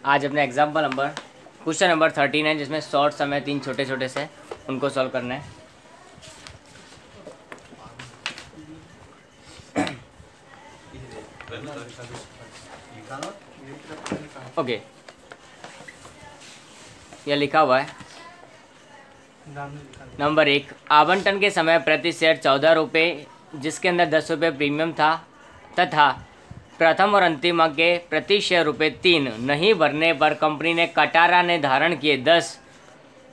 आज अपने example number question number 13 है, जिसमें शॉर्ट समय 3 छोटे छोटे से उनको सॉल्व करना है। ओके, यह लिखा हुआ है। नंबर 1, आवंटन के समय प्रति शेयर 14 रुपये, जिसके अंदर 10 रुपये प्रीमियम था, तथा प्रथम और अंतिम अंक के प्रति शेयर ₹3 नहीं भरने पर कंपनी ने कटारा ने धारण किए 10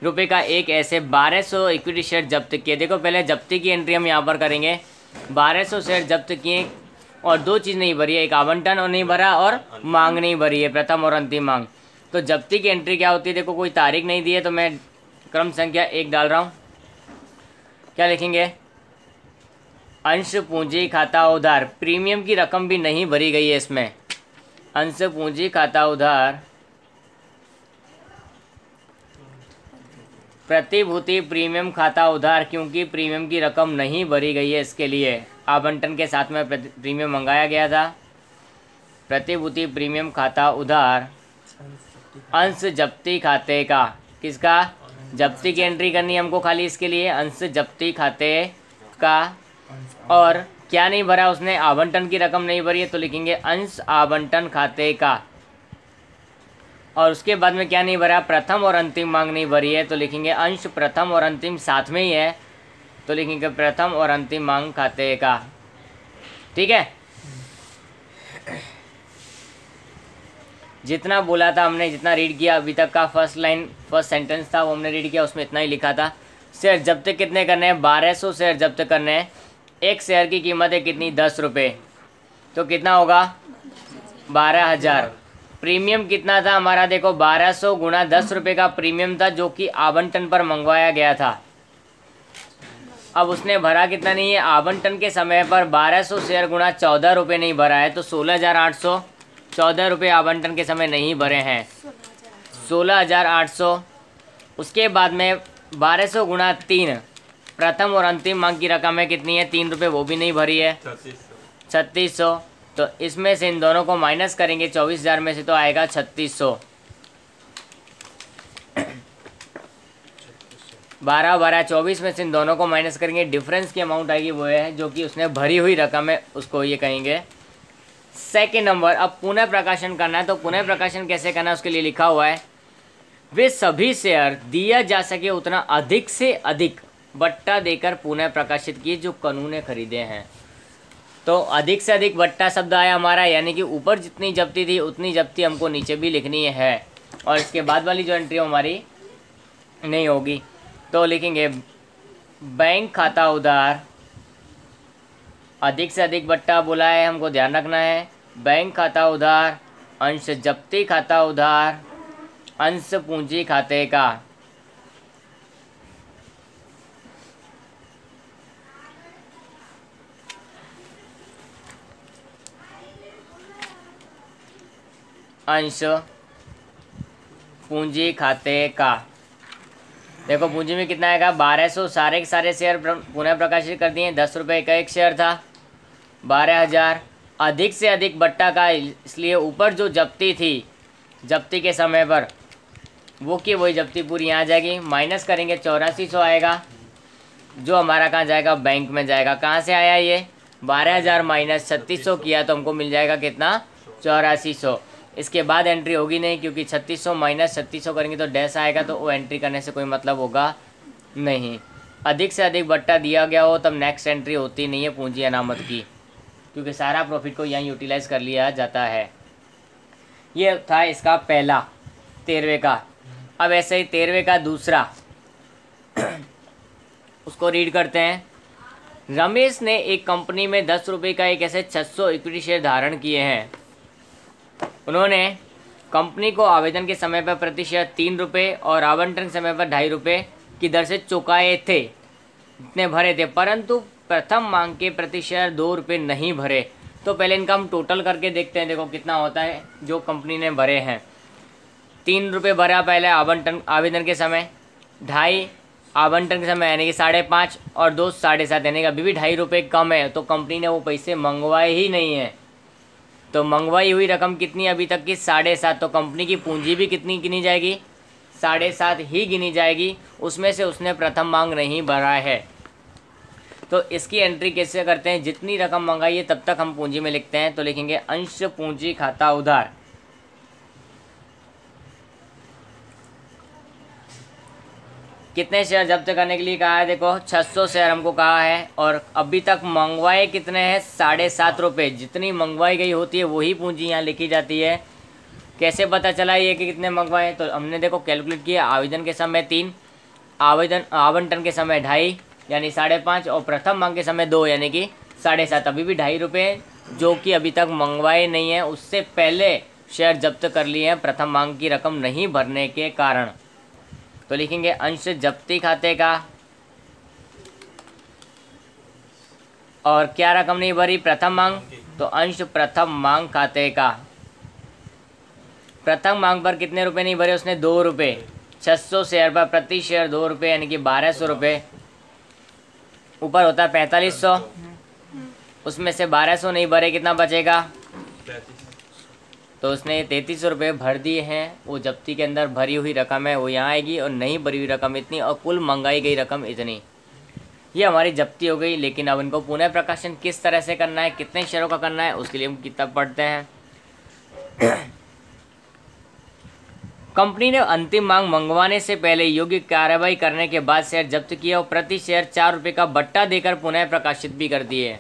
रुपये का एक ऐसे 1200 इक्विटी शेयर जब्त किए। देखो, पहले जब्ती की एंट्री हम यहाँ पर करेंगे। 1200 शेयर जब्त किए और दो चीज़ नहीं भरी है, एक आवंटन और नहीं भरा और मांग नहीं भरी है, प्रथम और अंतिम मांग। तो जब्ती की एंट्री क्या होती है? देखो, कोई तारीख नहीं दी है तो मैं क्रम संख्या 1 डाल रहा हूँ। क्या लिखेंगे? अंश पूंजी खाता उधार, प्रीमियम की रकम भी नहीं भरी गई है इसमें। अंश पूंजी खाता उधार, प्रतिभूति प्रीमियम खाता उधार, क्योंकि प्रीमियम की रकम नहीं भरी गई है, इसके लिए आवंटन के साथ में प्रीमियम मंगाया गया था। प्रतिभूति प्रीमियम खाता उधार, अंश जब्ती खाते का, किसका? जब्ती की एंट्री करनी है हमको खाली, इसके लिए अंश जब्ती खाते का। और क्या नहीं भरा उसने? आवंटन की रकम नहीं भरी है, तो लिखेंगे अंश आवंटन खाते का। और उसके बाद में क्या नहीं भरा? प्रथम और अंतिम मांग नहीं भरी है, तो लिखेंगे अंश प्रथम और अंतिम साथ में ही है, तो लिखेंगे प्रथम और अंतिम मांग खाते का। ठीक है, जितना बोला था हमने, जितना रीड किया अभी तक का, फर्स्ट लाइन फर्स्ट सेंटेंस था वो हमने रीड किया, उसमें इतना ही लिखा था। शेयर जब्त कितने करने हैं? 1200 शेयर जब्त करने हैं। एक शेयर की कीमत है कितनी? 10 रुपये, तो कितना होगा? 12,000। प्रीमियम कितना था हमारा? देखो, 1200 गुणा 10 रुपये का प्रीमियम था, जो कि आवंटन पर मंगवाया गया था। अब उसने भरा कितना नहीं है? आवंटन के समय पर 1200 शेयर गुणा 14 रुपये नहीं भरा है, तो 16,800। 14 रुपये आवंटन के समय नहीं भरे हैं, 16,800। उसके बाद में 1200 गुणा 3, प्रथम और अंतिम मांग की रकम है कितनी है? 3 रुपये, वो भी नहीं भरी है, 3600। तो इसमें से इन दोनों को माइनस करेंगे 24,000 में से, तो आएगा 3600। 12 12 24 में से इन दोनों को माइनस करेंगे, डिफरेंस की अमाउंट आएगी वो है जो कि उसने भरी हुई रकम है, उसको ये कहेंगे। सेकेंड नंबर, अब पुनः प्रकाशन करना है, तो पुनः प्रकाशन कैसे करना है उसके लिए लिखा हुआ है, वे सभी शेयर दिया जा सके उतना अधिक से अधिक बट्टा देकर पुनः प्रकाशित किए जो कानून ने खरीदे हैं। तो अधिक से अधिक बट्टा शब्द आया हमारा, यानी कि ऊपर जितनी जब्ती थी उतनी जब्ती हमको नीचे भी लिखनी है, और इसके बाद वाली जो एंट्री हमारी नहीं होगी। तो लिखेंगे बैंक खाता उधार, अधिक से अधिक बट्टा बोला है, हमको ध्यान रखना है। बैंक खाता उधार, अंश जब्ती खाता उधार, अंश पूंजी खाते का। अंश पूंजी खाते का। देखो, पूंजी में कितना आएगा? 1200, सारे के सारे शेयर पुनः प्रकाशित कर दिए। 10 रुपये का एक शेयर था, 12,000। अधिक से अधिक बट्टा का, इसलिए ऊपर जो जब्ती थी जब्ती के समय पर, वो की वही जब्ती पूरी यहाँ आ जाएगी। माइनस करेंगे 8400 आएगा, जो हमारा कहाँ जाएगा? बैंक में जाएगा। कहाँ से आया ये? 12,000 माइनस 3600 किया तो हमको मिल जाएगा कितना? 8400। इसके बाद एंट्री होगी नहीं, क्योंकि 3600 माइनस 3600 करेंगे तो डैश आएगा, तो वो एंट्री करने से कोई मतलब होगा नहीं। अधिक से अधिक बट्टा दिया गया हो तब नेक्स्ट एंट्री होती नहीं है पूंजी अनामत की, क्योंकि सारा प्रॉफिट को यहाँ यूटिलाइज कर लिया जाता है। ये था इसका पहला 13वें का। अब ऐसे ही 13वें का दूसरा उसको रीड करते हैं। रमेश ने एक कंपनी में 10 रुपये का एक ऐसे 600 इक्विटी शेयर धारण किए हैं। उन्होंने कंपनी को आवेदन के समय पर प्रति शेयर 3 रुपये और आवंटन के समय पर 2.5 रुपये की दर से चुकाए थे, इतने भरे थे, परंतु प्रथम मांग के प्रति शेयर 2 रुपये नहीं भरे। तो पहले इनका हम टोटल करके देखते हैं, देखो कितना होता है जो कंपनी ने भरे हैं। 3 रुपये भरा पहले आवंटन आवेदन के समय, 2.5 आवंटन के समय यानी कि 5.5, और 2 7.5 यानी कि अभी भी 2.5 रुपये कम है, तो कंपनी ने वो पैसे मंगवाए ही नहीं है। तो मंगवाई हुई रकम कितनी अभी तक की 7.5, तो कंपनी की पूंजी भी कितनी गिनी जाएगी 7.5 ही गिनी जाएगी, उसमें से उसने प्रथम मांग नहीं भरा है। तो इसकी एंट्री कैसे करते हैं, जितनी रकम मंगाई है तब तक हम पूंजी में लिखते हैं। तो लिखेंगे अंश पूंजी खाता उधार, कितने शेयर जब्त करने के लिए कहा है, देखो 600 शेयर हमको कहा है, और अभी तक मंगवाए कितने हैं 7.5 रुपये। जितनी मंगवाई गई होती है वही पूंजी यहाँ लिखी जाती है। कैसे पता चला ये कि कितने मंगवाए, तो हमने देखो कैलकुलेट किया, आवेदन के समय 3, आवंटन के समय 2.5 यानी 5.5, और प्रथम मांग के समय 2 यानी कि 7.5। अभी भी 2.5 रुपये जो कि अभी तक मंगवाए नहीं हैं, उससे पहले शेयर जब्त कर लिए हैं प्रथम मांग की रकम नहीं भरने के कारण। तो लिखेंगे अंश जब्ती खाते का, और क्या रकम नहीं भरी प्रथम मांग, तो अंश प्रथम मांग खाते का। प्रथम मांग पर कितने रुपए नहीं भरे उसने 2 रुपये, 600 शेयर पर प्रति शेयर 2 रुपये यानी कि 1200 रुपये। ऊपर होता है 4500, उसमें से 1200 नहीं भरे, कितना बचेगा, तो उसने 3300 रुपये भर दिए हैं। वो जब्ती के अंदर भरी हुई रकम है वो यहाँ आएगी, और नहीं भरी हुई रकम इतनी, और कुल मंगाई गई रकम इतनी। ये हमारी जब्ती हो गई। लेकिन अब इनको पुनः प्रकाशन किस तरह से करना है, कितने शेयरों का करना है, उसके लिए हम किताब पढ़ते हैं। कंपनी ने अंतिम मांग मंगवाने से पहले योग्य कार्रवाई करने के बाद शेयर जब्त किया और प्रति शेयर 4 रुपये का बट्टा देकर पुनः प्रकाशित भी कर दिए।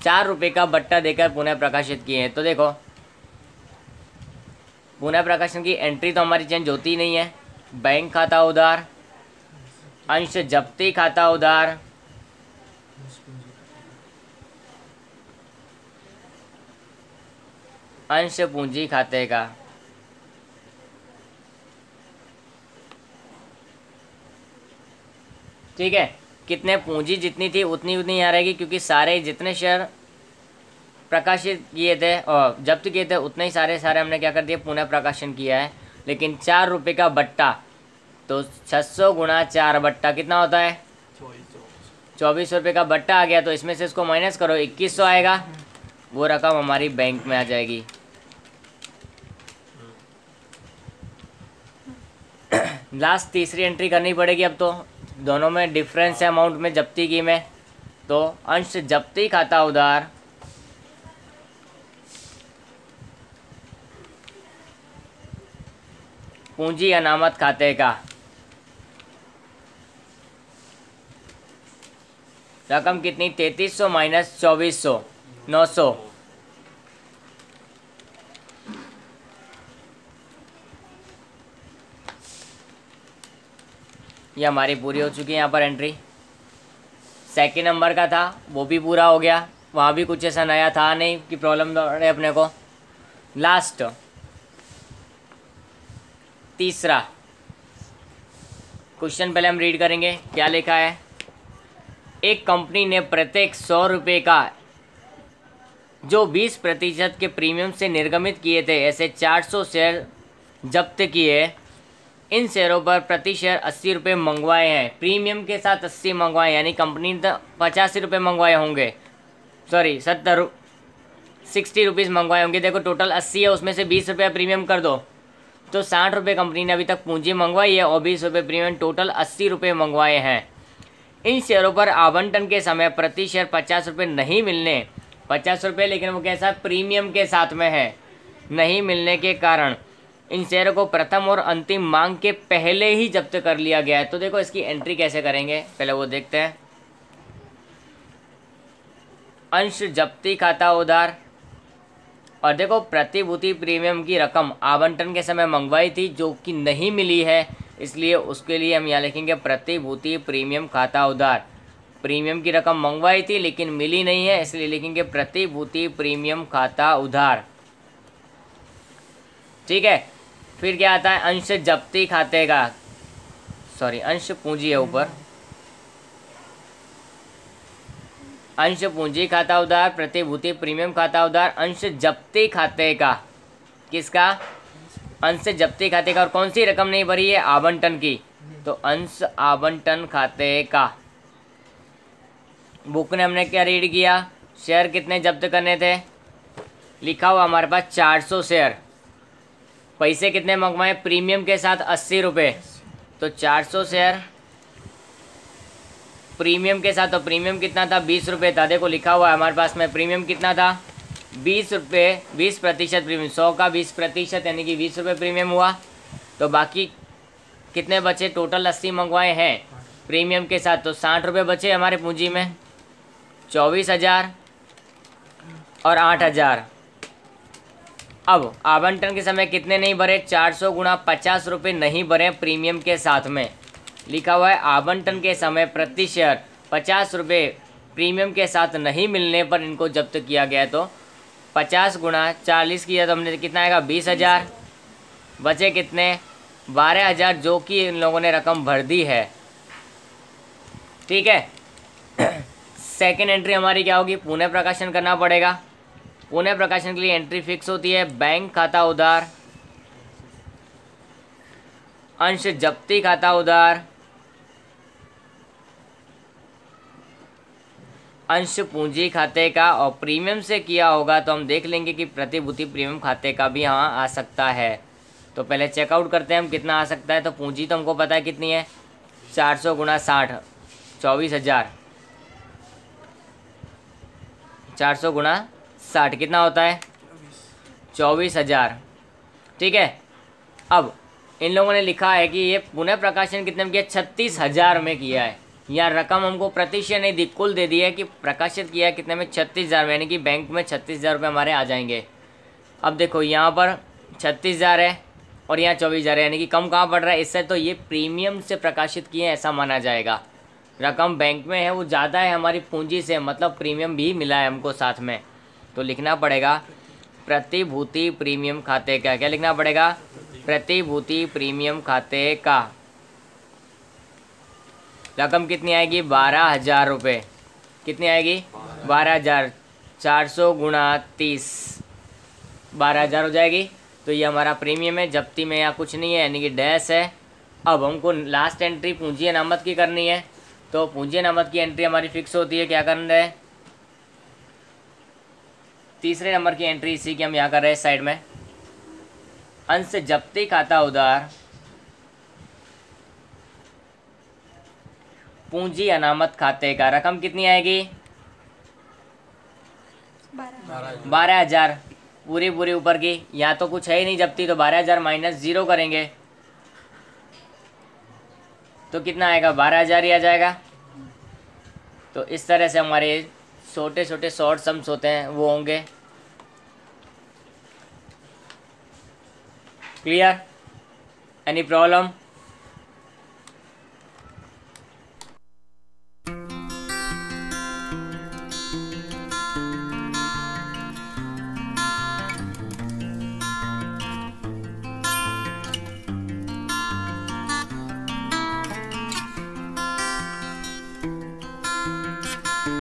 4 रुपये का बट्टा देकर पुनः प्रकाशित किए हैं। तो देखो पुनः प्रकाशन की एंट्री तो हमारी चेंज होती ही नहीं है। बैंक खाता उधार, अंश जब्ती खाता उधार, अंश पूंजी खाते का। ठीक है, कितने पूंजी जितनी थी उतनी उतनी यहाँ रहेगी, क्योंकि सारे जितने शेयर प्रकाशित किए थे और जब्त किए थे उतने ही सारे हमने क्या कर दिया, पुनः प्रकाशन किया है। लेकिन 4 रुपये का बट्टा, तो 600 गुणा 4 बट्टा कितना होता है 24 रुपये का बट्टा आ गया। तो इसमें से इसको माइनस करो, 2100 आएगा, वो रकम हमारी बैंक में आ जाएगी। लास्ट तीसरी एंट्री करनी पड़ेगी। अब तो दोनों में डिफरेंस है अमाउंट में, जब्ती की में। तो अंश जब्ती खाता उधार, पूंजी अनामत खाते का। रकम कितनी 3300 माइनस 2400, 900। ये हमारी पूरी हो चुकी है यहाँ पर एंट्री। सेकेंड नंबर का था वो भी पूरा हो गया, वहाँ भी कुछ ऐसा नया था नहीं कि प्रॉब्लम है अपने को। लास्ट तीसरा क्वेश्चन पहले हम रीड करेंगे, क्या लिखा है। एक कंपनी ने प्रत्येक 100 रुपये का जो 20% के प्रीमियम से निर्गमित किए थे ऐसे 400 शेयर जब्त किए। इन शेयरों पर प्रति शेयर 80 रुपये मंगवाए हैं, प्रीमियम के साथ 80 मंगवाए, यानी कंपनी ने 85 रुपये मंगवाए होंगे, सॉरी 60 रुपीज़ मंगवाए होंगे। देखो टोटल 80 है, उसमें से 20 रुपये प्रीमियम कर दो तो 60 रुपये कंपनी ने अभी तक पूंजी मंगवाई है, और 20 रुपये प्रीमियम, टोटल 80 रुपये मंगवाए हैं। इन शेयरों पर आवंटन के समय प्रति शेयर 50 रुपये नहीं मिलने, 50 रुपये लेकिन वो कैसा प्रीमियम के साथ में है, नहीं मिलने के कारण इन शेयरों को प्रथम और अंतिम मांग के पहले ही जब्त कर लिया गया है। तो देखो इसकी एंट्री कैसे करेंगे, पहले वो देखते हैं। अंश जब्ती खाता उधार, और देखो प्रतिभूति प्रीमियम की रकम आवंटन के समय मंगवाई थी जो कि नहीं मिली है, इसलिए उसके लिए हम यहाँ लिखेंगे प्रतिभूति प्रीमियम खाता उधार। प्रीमियम की रकम मंगवाई थी लेकिन मिली नहीं है, इसलिए लिखेंगे प्रतिभूति प्रीमियम खाता उधार। ठीक है, फिर क्या आता है अंश जब्ती खाते का, सॉरी अंश पूंजी है ऊपर, अंश पूंजी खाता उधार, प्रतिभूति प्रीमियम खाता उधार, अंश जब्ती खाते का। किसका, अंश जब्ती खाते का। और कौन सी रकम नहीं भरी है, आवंटन की, तो अंश आवंटन खाते का। बुक ने हमने क्या रीड किया, शेयर कितने जब्त करने थे लिखा हुआ हमारे पास 400 शेयर। पैसे कितने मंगवाए प्रीमियम के साथ 80 रुपये, तो 400 शेयर प्रीमियम के साथ, तो प्रीमियम कितना था 20 रुपये था। देखो लिखा हुआ है हमारे पास में प्रीमियम कितना था 20 रुपये, 20% प्रीमियम, 100 का 20% यानी कि 20 रुपये प्रीमियम हुआ। तो बाकी कितने बचे, टोटल 80 मंगवाए हैं प्रीमियम के साथ, तो 60 रुपये बचे हमारे पूंजी में, 24,000 और 8,000। अब आवंटन के समय कितने नहीं भरे, 400 गुणा 50 रुपये नहीं भरे प्रीमियम के साथ में। लिखा हुआ है आवंटन के समय प्रति शेयर 50 रुपये प्रीमियम के साथ नहीं मिलने पर इनको जब्त किया गया। तो 50 गुणा 40 किया तो हमने कितना आएगा 20,000, बचे कितने 12,000, जो कि इन लोगों ने रकम भर दी है। ठीक है। सेकेंड एंट्री हमारी क्या होगी, पुनः प्रकाशन करना पड़ेगा। पुनः प्रकाशन के लिए एंट्री फिक्स होती है, बैंक खाता उधार, अंश जब्ती खाता उधार, अंश पूंजी खाते का, और प्रीमियम से किया होगा तो हम देख लेंगे कि प्रतिभूति प्रीमियम खाते का भी यहाँ आ सकता है। तो पहले चेकआउट करते हैं हम कितना आ सकता है। तो पूंजी तो हमको पता है कितनी है, 400 गुणा 60, 24,000, 400 गुणा 60 कितना होता है 24,000। ठीक है। अब इन लोगों ने लिखा है कि ये पुनः प्रकाशन कितने में किया, 36,000 में किया है। यहाँ रकम हमको प्रतिशत नहीं दी, कुल दे दी है कि प्रकाशित किया है कितने में, 36,000 में, यानी कि बैंक में 36,000 रुपये हमारे आ जाएंगे। अब देखो यहाँ पर 36,000 है और यहाँ 24,000 है, यानी कि कम कहाँ पड़ रहा है, इससे तो ये प्रीमियम से प्रकाशित किए हैं ऐसा माना जाएगा। रकम बैंक में है वो ज़्यादा है हमारी पूंजी से, मतलब प्रीमियम भी मिला है हमको साथ में। तो लिखना पड़ेगा प्रतिभूति प्रीमियम खाते का, क्या लिखना पड़ेगा, प्रतिभूति प्रीमियम खाते का रकम कितनी आएगी 12,000 रुपये। कितनी आएगी 12,000, 400 गुणा 30, 12,000 हो जाएगी। तो ये हमारा प्रीमियम है, जब्ती में यहाँ कुछ नहीं है यानी कि डैश है। अब हमको लास्ट एंट्री पूंजी अनामत की करनी है। तो पूंजी अनामत की एंट्री हमारी फिक्स होती है, क्या करना है, तीसरे नंबर की एंट्री इसी की हम यहाँ कर रहे हैं साइड में, अंश जब्ती खाता उधार, पूंजी अनामत खाते का रकम कितनी आएगी 12,000 पूरी पूरी ऊपर की। यहाँ तो कुछ है ही नहीं जब्ती, तो 12,000 माइनस 0 करेंगे तो कितना आएगा 12,000 ही आ जाएगा। तो इस तरह से हमारे छोटे छोटे शॉर्ट सम्स होते हैं वो होंगे। Clear, any problem.